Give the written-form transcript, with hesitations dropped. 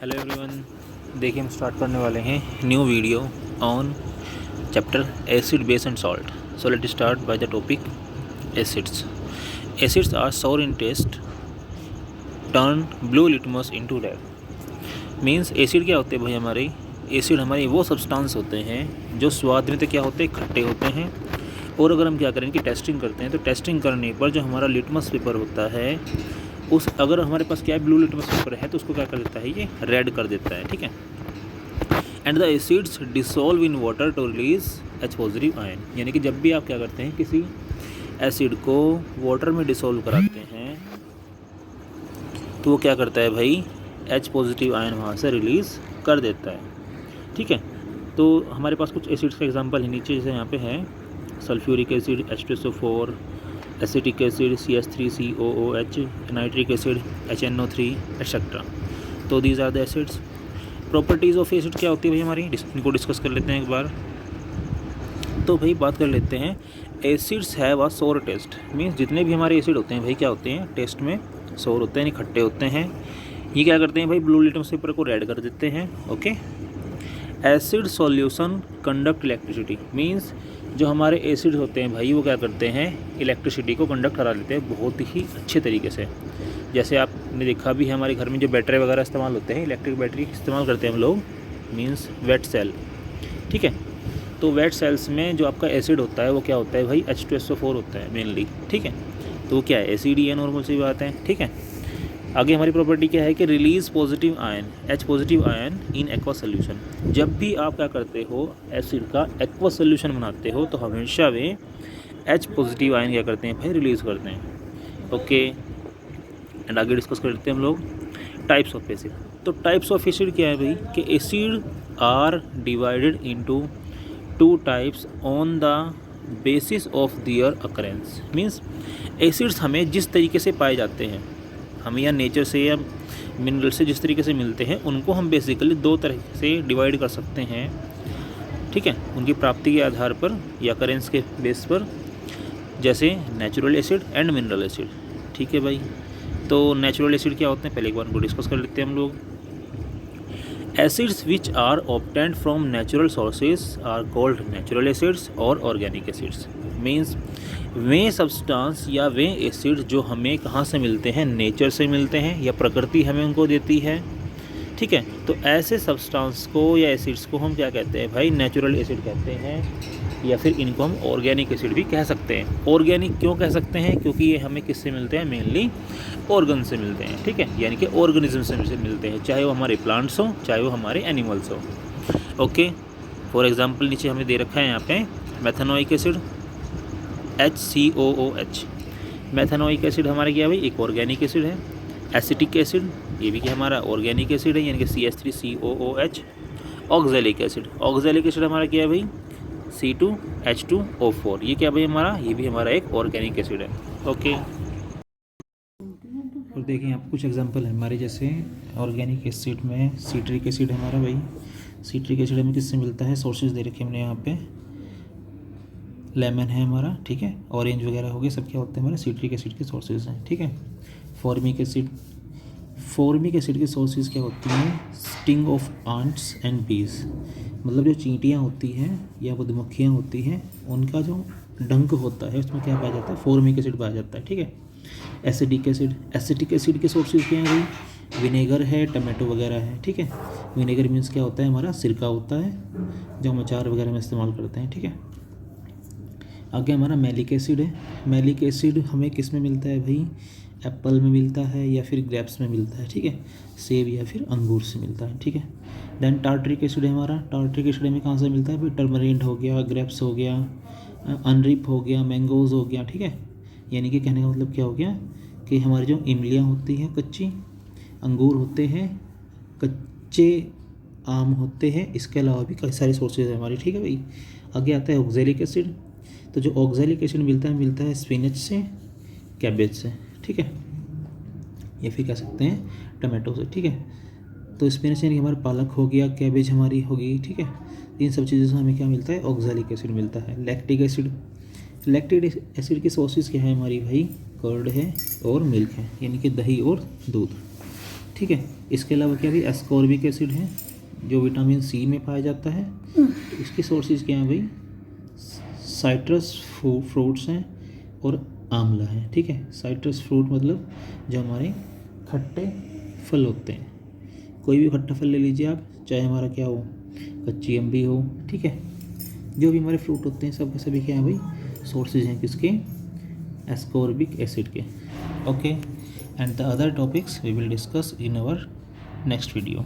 Hello everyone, देखिए हम start करने वाले हैं new video on chapter acid base and salt. So let start by the topic acids. Acids are sour in taste, turn blue litmus into red। Means acid क्या होते हैं भाई हमारे? एसिड हमारे वो सब्सटेंस होते हैं जो स्वाद में तो क्या होते हैं, खट्टे होते हैं। और अगर हम क्या करें कि टेस्टिंग करते हैं तो टेस्टिंग करने पर जो हमारा लिटमस पेपर होता है उस अगर हमारे पास क्या है ब्लू लिटमस पेपर है तो उसको क्या कर देता है, ये रेड कर देता है। ठीक है। And the acids dissolve in water to release H positive ion. यानी कि जब भी आप क्या करते हैं किसी एसिड को वाटर में डिसॉल्व कराते हैं तो वो क्या करता है भाई, एच पॉजिटिव आयन वहाँ से रिलीज़ कर देता है। ठीक है। तो हमारे पास कुछ एसिड्स का एग्जांपल है नीचे, जैसे यहाँ पे है sulphuric acid H2SO4, acetic acid CH3COOH, nitric acid HNO3 etcetera. तो these are the acids. Properties of acid क्या होती है भाई हमारी, इनको डिस्कस कर लेते हैं एक बार। तो भाई बात कर लेते हैं, एसिड्स हैव अ सोर टेस्ट। मीन्स जितने भी हमारे एसिड होते हैं भाई क्या होते हैं, टेस्ट में सोर होते हैं, यानी खट्टे होते हैं। ये क्या करते हैं भाई, ब्लू लिटमस पेपर को रेड कर देते हैं। Okay. Acid solution conduct electricity. Means जो हमारे एसिड होते हैं भाई वो क्या करते हैं, इलेक्ट्रिसिटी को कंडक्ट करा लेते हैं बहुत ही अच्छे तरीके से। जैसे आपने देखा भी है हमारे घर में जो बैटरी वगैरह इस्तेमाल होते हैं, इलेक्ट्रिक बैटरी इस्तेमाल करते हैं हम लोग, मीन्स वेट सेल। ठीक है। तो वेट सेल्स में जो आपका एसिड होता है वो क्या होता है भाई, H2SO4 होता है मेनली। ठीक है। तो वो क्या है, एसिड ही है, नॉर्मल सी बात है। ठीक है। आगे हमारी प्रॉपर्टी क्या है कि release positive ion, H positive ion in aqua solution. जब भी आप क्या करते हो, एसिड का एक्वा सोल्यूशन बनाते हो तो हमेशा वे H पॉजिटिव आयन क्या करते हैं भाई, रिलीज़ करते हैं। ओके। एंड आगे डिस्कस कर लेते हैं हम लोग टाइप्स ऑफ एसिड। तो टाइप्स ऑफ एसिड क्या है भाई, कि acid are divided into two types on the basis of their occurrence. Means acids हमें जिस तरीके से पाए जाते हैं, हमें या नेचर से या मिनरल से जिस तरीके से मिलते हैं, उनको हम बेसिकली दो तरह से डिवाइड कर सकते हैं। ठीक है। उनकी प्राप्ति के आधार पर या करेंस के बेस पर, जैसे natural acid and mineral acid. ठीक है भाई। तो नेचुरल एसिड क्या होते हैं, पहले एक बार उनको डिस्कस कर लेते हैं हम लोग। Acids which are obtained from natural sources are called natural acids और ऑर्गेनिक एसिड्स। मीन्स वे सब्सटेंस या वे एसिड जो हमें कहाँ से मिलते हैं, नेचर से मिलते हैं या प्रकृति हमें उनको देती है। ठीक है। तो ऐसे सब्सटेंस को या एसिड्स को हम क्या कहते हैं भाई, नेचुरल एसिड कहते हैं, या फिर इनको हम ऑर्गेनिक एसिड भी कह सकते हैं। ऑर्गेनिक क्यों कह सकते हैं, क्योंकि ये हमें किससे मिलते हैं, मेनली ऑर्गन से मिलते हैं। ठीक है। यानी कि ऑर्गेनिज्म से मिलते हैं, चाहे वो हमारे प्लांट्स हो चाहे वो हमारे एनिमल्स हो। ओके। फॉर एग्जाम्पल नीचे हमें दे रखा है यहाँ पे methanoic acid HCOOH। Methanoic acid हमारा क्या है भाई, एक ऑर्गेनिक एसिड है। एसिटिक एसिड ये भी क्या हमारा ऑर्गेनिक एसिड है, यानी कि CH3COOH। Oxalic acid, oxalic acid हमारा क्या है भाई, C2H2O4। ये क्या भाई हमारा, ये भी हमारा एक ऑर्गेनिक एसिड है। ओके। और देखिए यहाँ कुछ एग्जांपल है हमारे, जैसे ऑर्गेनिक एसिड में सीट्रिक एसिड हमारा भाई, सीट्रिक एसिड हमें किससे मिलता है, सोर्सेज दे रखे हमने यहाँ पे, लेमन है हमारा। ठीक है। ऑरेंज वगैरह हो गए, सब क्या होते हैं हमारे सीट्रिक एसिड के सोर्सेज हैं। ठीक है। फॉर्मिक एसिड, फॉर्मिक एसिड के सोर्सेज क्या होती हैं, स्टिंग ऑफ आंट्स एंड बीज। मतलब जो चींटियाँ होती हैं या मधुमक्खियाँ होती हैं, उनका जो डंक होता है उसमें क्या पाया जाता है, फॉर्मिक एसिड पाया जाता है। ठीक है। एसिडिक एसिड, एसिटिक एसिड के सोर्सेज क्या हैं भाई, विनेगर है, टमाटो वगैरह है। ठीक है। विनेगर मीन्स क्या होता है हमारा, सिरका होता है जो हम अचार वगैरह में इस्तेमाल करते हैं। ठीक है। आगे हमारा मैलिक एसिड है। मैलिक एसिड हमें किस में मिलता है भाई, एप्पल में मिलता है या फिर ग्रेप्स में मिलता है। ठीक है। सेब या फिर अंगूर से मिलता है। ठीक है। देन टार्ट्रिक एसिड है हमारा। टार्ट्रिक एसिड में कहाँ से मिलता है भाई, टर्मरिंड हो गया, ग्रेप्स हो गया, अनरिप हो गया, मैंगोज़ हो गया। ठीक है। यानी कि कहने का मतलब क्या हो गया कि हमारी जो इमलियाँ होती हैं कच्ची, अंगूर होते हैं, कच्चे आम होते हैं, इसके अलावा भी कई सारे सोर्सेज हैं हमारे। ठीक है भाई। आगे आता है ऑक्जेलिक एसिड। तो जो ऑक्जेलिक एसिड मिलता है स्पिनच से, कैबेज से। ठीक है। या फिर कह सकते हैं टमाटो से। ठीक है। तो स्पिनच यानी हमारा पालक हो गया, कैबेज हमारी होगी। ठीक है। इन सब चीज़ों से हमें क्या मिलता है, ऑक्जेलिक एसिड मिलता है। लैक्टिक एसिड, लैक्टिक एसिड की सोर्सेज क्या है हमारी भाई, कर्ड है और मिल्क है, यानी कि दही और दूध। ठीक है। इसके अलावा क्या भाई, एस्कॉर्बिक एसिड है जो विटामिन सी में पाया जाता है। तो इसकी सोर्सेज क्या हैं भाई, साइट्रस फ्रूट्स हैं और आंवला है, ठीक है। साइट्रस फ्रूट मतलब जो हमारे खट्टे फल होते हैं, कोई भी खट्टा फल ले लीजिए आप, चाहे हमारा क्या हो, कच्ची अम्बी हो, ठीक है। जो भी हमारे फ्रूट होते हैं सब के सभी क्या है भाई, सोर्सेज हैं किसके, एस्कॉर्बिक एसिड के। Okay, and the other topics we will discuss in our next video.